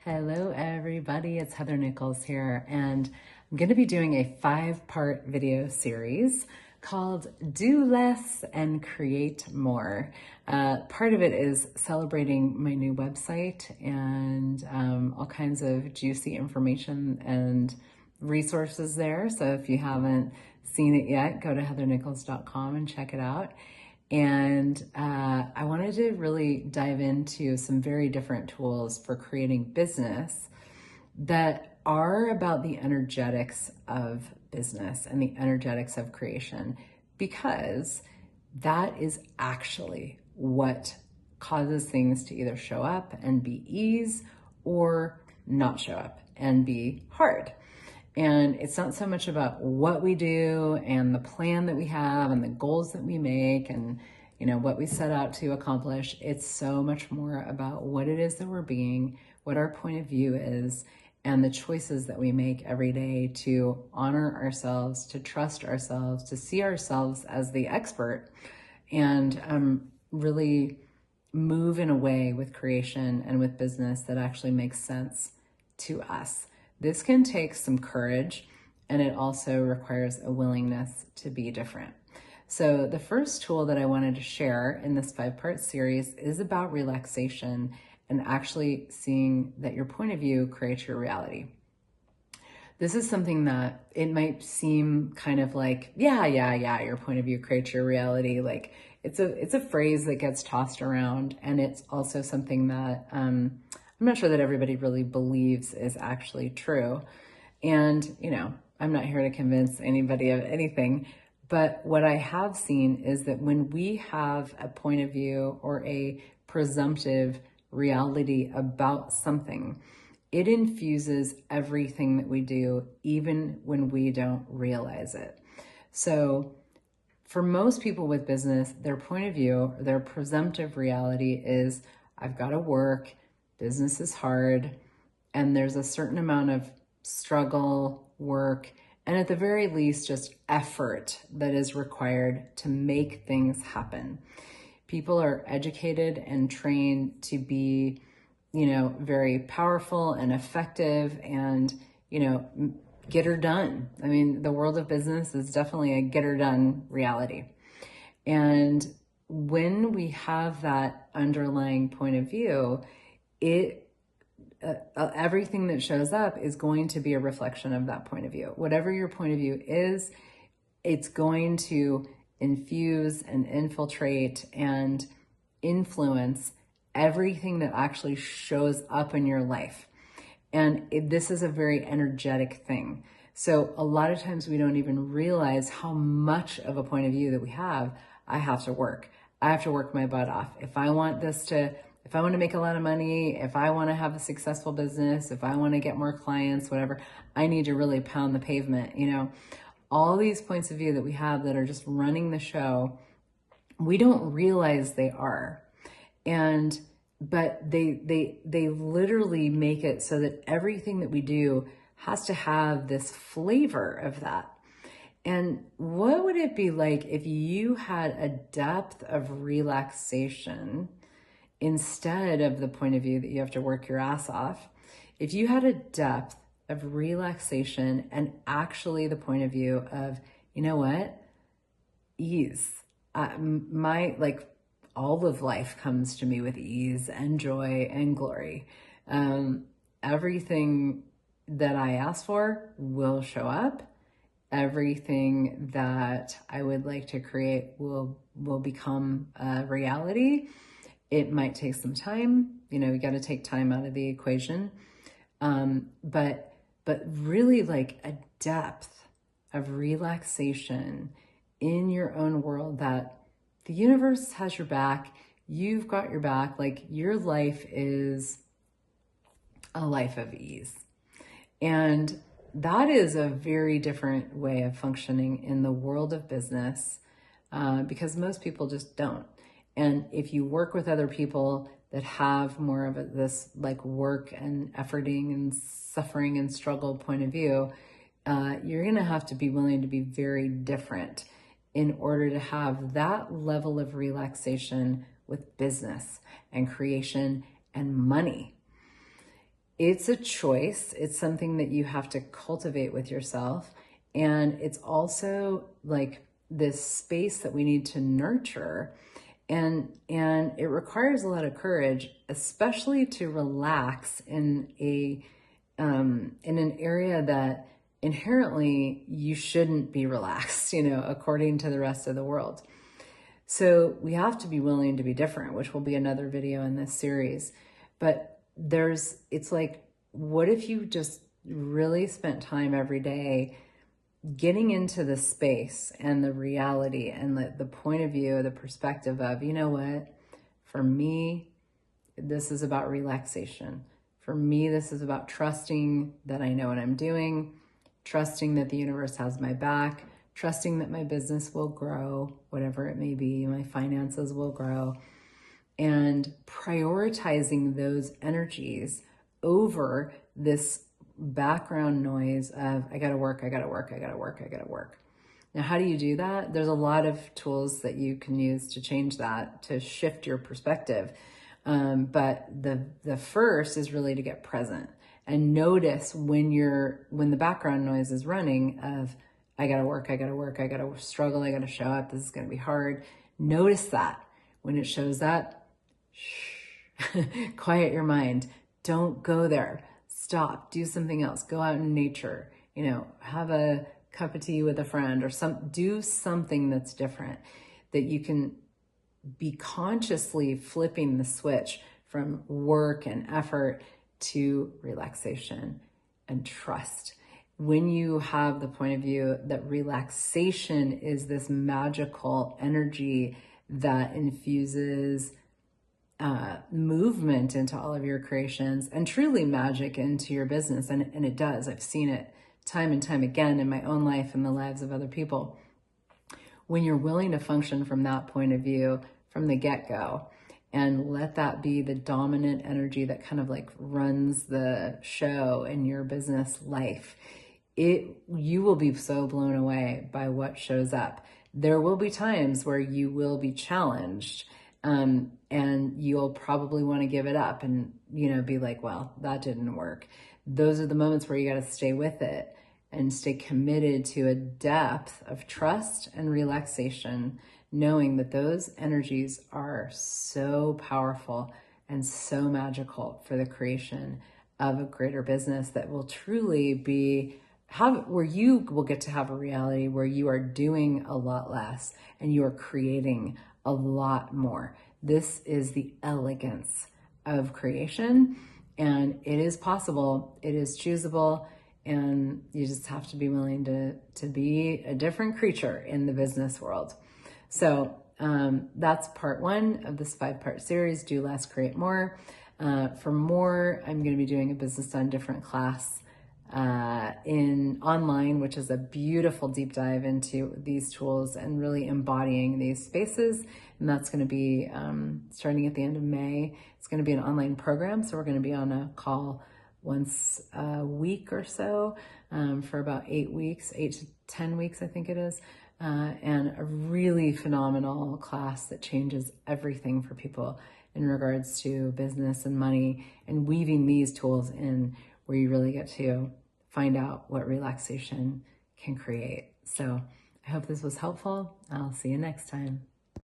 Hello, everybody. It's Heather Nichols here, and I'm going to be doing a 5-part video series called Do Less and Create More. Part of it is celebrating my new website and all kinds of juicy information and resources there. So if you haven't seen it yet, go to heathernichols.com and check it out. And I wanted to really dive into some very different tools for creating business that are about the energetics of business and the energetics of creation, because that is actually what causes things to either show up and be ease or not show up and be hard. And it's not so much about what we do and the plan that we have and the goals that we make and, what we set out to accomplish. It's so much more about what it is that we're being, what our point of view is, and the choices that we make every day to honor ourselves, to trust ourselves, to see ourselves as the expert, and really move in a way with creation and with business that actually makes sense to us. This can take some courage, and it also requires a willingness to be different. So the first tool that I wanted to share in this 5-part series is about relaxation and actually seeing that your point of view creates your reality. This is something that it might seem kind of like, yeah, your point of view creates your reality. Like it's a phrase that gets tossed around, and it's also something that I'm not sure that everybody really believes is actually true. And, I'm not here to convince anybody of anything, but what I have seen is that when we have a point of view or a presumptive reality about something, it infuses everything that we do, even when we don't realize it. So for most people with business, their point of view, their presumptive reality is, I've got to work, business is hard, and there's a certain amount of struggle, work, and at the very least, just effort that is required to make things happen. People are educated and trained to be, very powerful and effective and, get her done. I mean, the world of business is definitely a get her done reality. And when we have that underlying point of view, everything that shows up is going to be a reflection of that point of view. Whatever your point of view is, it's going to infuse and infiltrate and influence everything that actually shows up in your life. And this is a very energetic thing. So a lot of times we don't even realize how much of a point of view that we have. I have to work my butt off. If I want to make a lot of money, if I want to have a successful business, if I want to get more clients, whatever, I need to really pound the pavement. All these points of view that we have that are just running the show, we don't realize they are. But they literally make it so that everything that we do has to have this flavor of that. And what would it be like if you had a depth of relaxation instead of the point of view that you have to work your ass off? If you had a depth of relaxation and actually the point of view of, ease. All of life comes to me with ease and joy and glory. Everything that I ask for will show up. Everything that I would like to create will become a reality. It might take some time. You got to take time out of the equation. But really like a depth of relaxation in your own world that the universe has your back. You've got your back. Like your life is a life of ease. And that is a very different way of functioning in the world of business, because most people just don't. And if you work with other people that have more of this like work and efforting and suffering and struggle point of view, you're going to have to be willing to be very different in order to have that level of relaxation with business and creation and money. it's a choice. It's something that you have to cultivate with yourself. And it's also like this space that we need to nurture. And it requires a lot of courage, especially to relax in an area that inherently you shouldn't be relaxed, according to the rest of the world. So we have to be willing to be different, which will be another video in this series. But it's like, what if you just really spent time every day getting into the space and the reality and the point of view, the perspective of, you know what, for me, this is about relaxation. For me, this is about trusting that I know what I'm doing, trusting that the universe has my back, trusting that my business will grow, whatever it may be, my finances will grow, and prioritizing those energies over this background noise of, I gotta work, I gotta work, I gotta work, I gotta work. Now, how do you do that? There's a lot of tools that you can use to change that, to shift your perspective. But the first is really to get present and notice when the background noise is running of, I gotta work, I gotta work, I gotta struggle, I gotta show up, this is gonna be hard. Notice that. When it shows up, shh, quiet your mind. Don't go there. Stop, do something else, go out in nature, have a cup of tea with a friend or do something that's different, that you can be consciously flipping the switch from work and effort to relaxation and trust. When you have the point of view that relaxation is this magical energy that infuses movement into all of your creations and truly magic into your business. And it does. I've seen it time and time again in my own life and the lives of other people. When you're willing to function from that point of view from the get-go and let that be the dominant energy that kind of like runs the show in your business life, you will be so blown away by what shows up. There will be times where you will be challenged, and you'll probably want to give it up and, be like, well, that didn't work. Those are the moments where you got to stay with it and stay committed to a depth of trust and relaxation, knowing that those energies are so powerful and so magical for the creation of a greater business that will truly where you will get to have a reality where you are doing a lot less and you are creating a lot more. This is the elegance of creation, and it is possible, it is choosable, and you just have to be willing to be a different creature in the business world. So that's part one of this 5-part series, Do Less, Create More. For more, I'm going to be doing a Business Done Different class in online, which is a beautiful deep dive into these tools and really embodying these spaces. And that's going to be starting at the end of May. It's going to be an online program. So we're going to be on a call once a week or so for about 8 weeks, 8 to 10 weeks, I think it is. And a really phenomenal class that changes everything for people in regards to business and money, and weaving these tools in where you really get to find out what relaxation can create. So I hope this was helpful. I'll see you next time.